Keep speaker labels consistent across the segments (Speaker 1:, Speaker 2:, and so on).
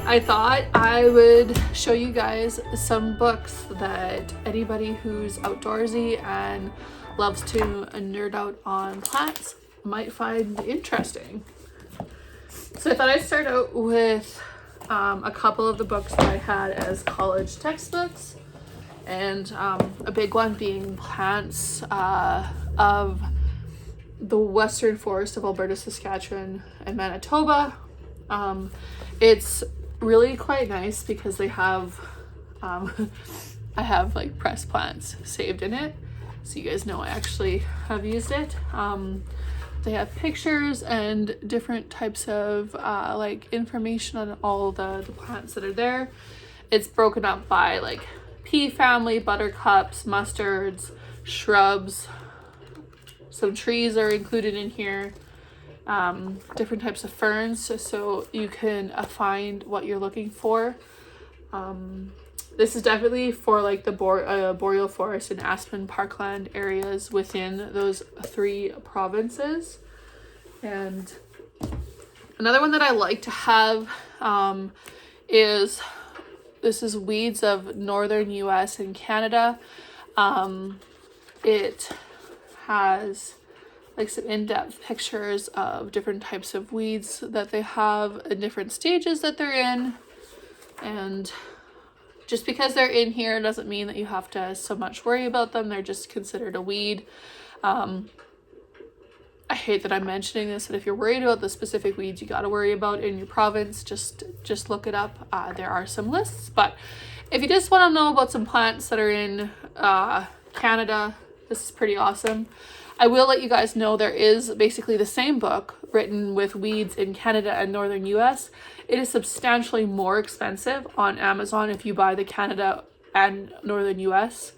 Speaker 1: I thought I would show you guys some books that anybody who's outdoorsy and loves to nerd out on plants might find interesting. So I thought I'd start out with a couple of the books that I had as college textbooks, and a big one being Plants of the Western Forest of Alberta, Saskatchewan, and Manitoba. It's really quite nice because they have I have like pressed plants saved in it, so you guys know I actually have used it. They have pictures and different types of like information on all the plants that are there. It's broken up by like pea family, buttercups, mustards, shrubs. Some trees are included in here. Different types of ferns, so you can find what you're looking for. This is definitely for like the Boreal forest and Aspen, Parkland areas within those 3 provinces. And another one that I like to have is Weeds of Northern US and Canada. It has like some in-depth pictures of different types of weeds that they have in different stages that they're in. And just because they're in here doesn't mean that you have to so much worry about them. They're just considered a weed. I hate that I'm mentioning this, but if you're worried about the specific weeds you got to worry about in your province, just look it up. There are some lists, but if you just want to know about some plants that are in Canada, this is pretty awesome. I will let you guys know there is basically the same book written with weeds in Canada and Northern US. It is substantially more expensive on Amazon if you buy the Canada and Northern US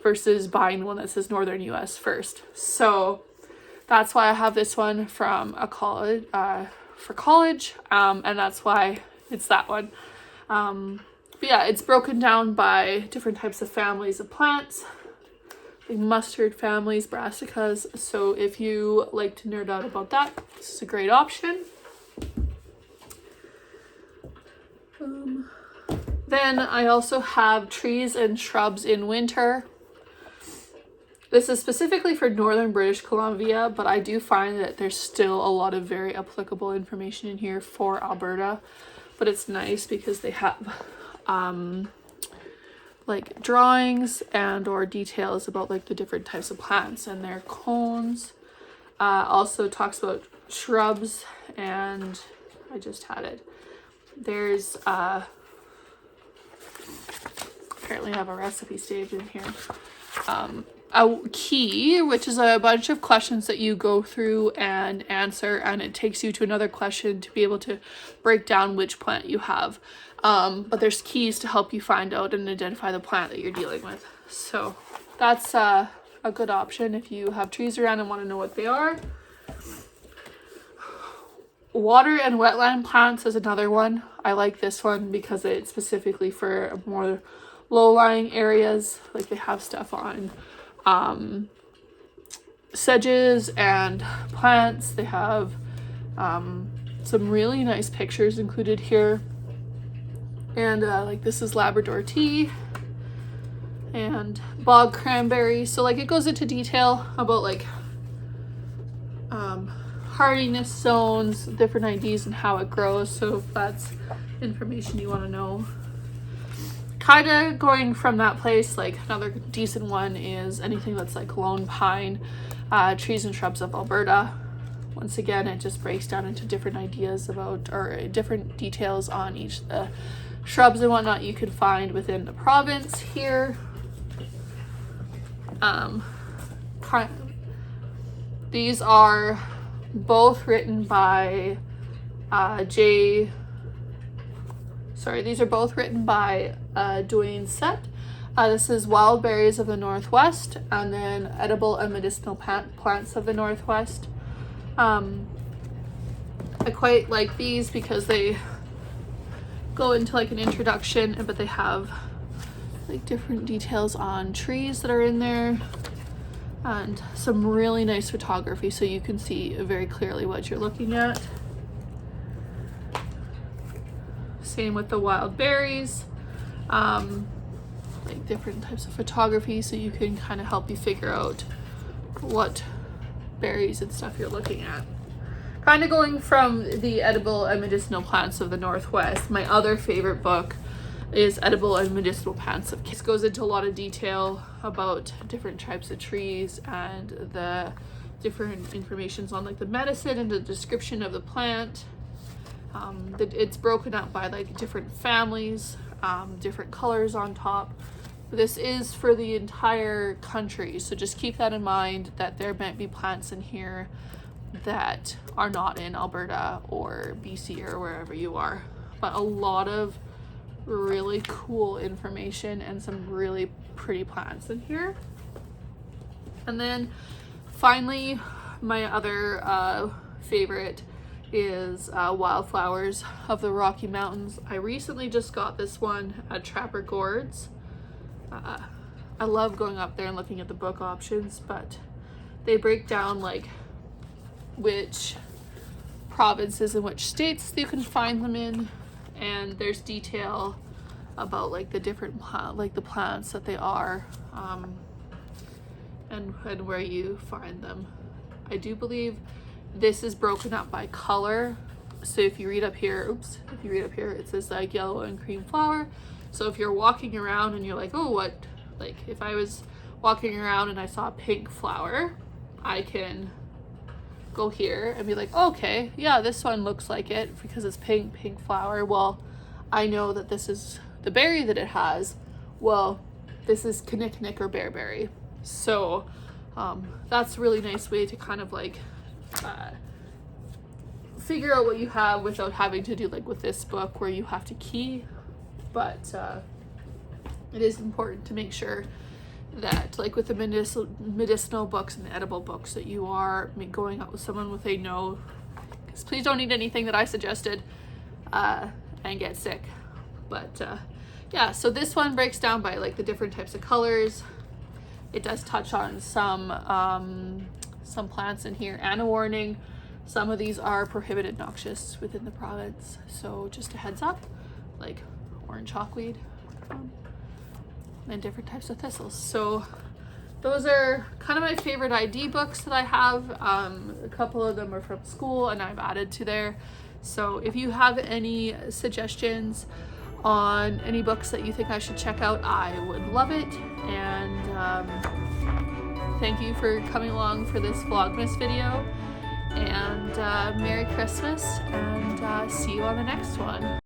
Speaker 1: versus buying the one that says Northern US first. So that's why I have this one from a college, for college, and that's why it's that one. But yeah, it's broken down by different types of families of plants, like mustard families, brassicas. So if you like to nerd out about that, this is a great option. Then I also have Trees and Shrubs in Winter. This is specifically for Northern British Columbia, but I do find that there's still a lot of very applicable information in here for Alberta. But it's nice because they have like drawings and or details about like the different types of plants and their cones. Also talks about shrubs, and I just had it. There's apparently I have a recipe saved in here. A key, which is a bunch of questions that you go through and answer, and it takes you to another question to be able to break down which plant you have. But there's keys to help you find out and identify the plant that you're dealing with. So that's a good option if you have trees around and want to know what they are. Water and wetland plants is another one. I like this one because it's specifically for more low-lying areas. Like they have stuff on sedges and plants. They have some really nice pictures included here. And like this is Labrador tea and bog cranberry. So like it goes into detail about like hardiness zones, different IDs and how it grows. So if that's information you want to know. Kind of going from that place, like another decent one is anything that's like lone pine, Trees and Shrubs of Alberta. Once again, it just breaks down into different ideas about, or different details on each of the shrubs and whatnot you could find within the province here. These are both written by these are both written by Duane Sept. This is Wild Berries of the Northwest, and then Edible and Medicinal Plants of the Northwest. I quite like these because they go into like an introduction, but they have like different details on trees that are in there and some really nice photography so you can see very clearly what you're looking at. Same with the wild berries, like different types of photography, so you can kind of help you figure out what berries and stuff you're looking at. Kind of going from the edible and medicinal plants of the Northwest, my other favorite book is Edible and Medicinal Plants of This goes into a lot of detail about different types of trees and the different informations on like the medicine and the description of the plant. It's broken up by like different families, different colors on top. This is for the entire country, so just keep that in mind, that there might be plants in here that are not in Alberta or BC or wherever you are, but a lot of really cool information and some really pretty plants in here. And then finally, my other favorite is Wildflowers of the Rocky Mountains. I recently just got this one at Trapper Gourds. I love going up there and looking at the book options, but they break down like which provinces and which states you can find them in, and there's detail about like the different the plants that they are, and where you find them. I do believe this is broken up by color, so if you read up here, it says like yellow and cream flower. So if you're walking around and you're like, oh, what, like if I was walking around and I saw a pink flower, I can go here and be like, okay, yeah, this one looks like it because it's pink flower. Well, I know that this is the berry that it has. Well, this is kinnikinnick or bearberry. So that's a really nice way to kind of like figure out what you have without having to do like with this book where you have to key. But it is important to make sure that like with the medicinal books and the edible books that you are going out with someone with a no, because please don't eat anything that I suggested and get sick. But yeah, so this one breaks down by like the different types of colors. It does touch on some plants in here, and a warning, some of these are prohibited noxious within the province, so just a heads up, like orange hawkweed, and different types of thistles. So those are kind of my favorite ID books that I have. A couple of them are from school and I've added to there. So if you have any suggestions on any books that you think I should check out, I would love it. And thank you for coming along for this Vlogmas video, and Merry Christmas, and see you on the next one.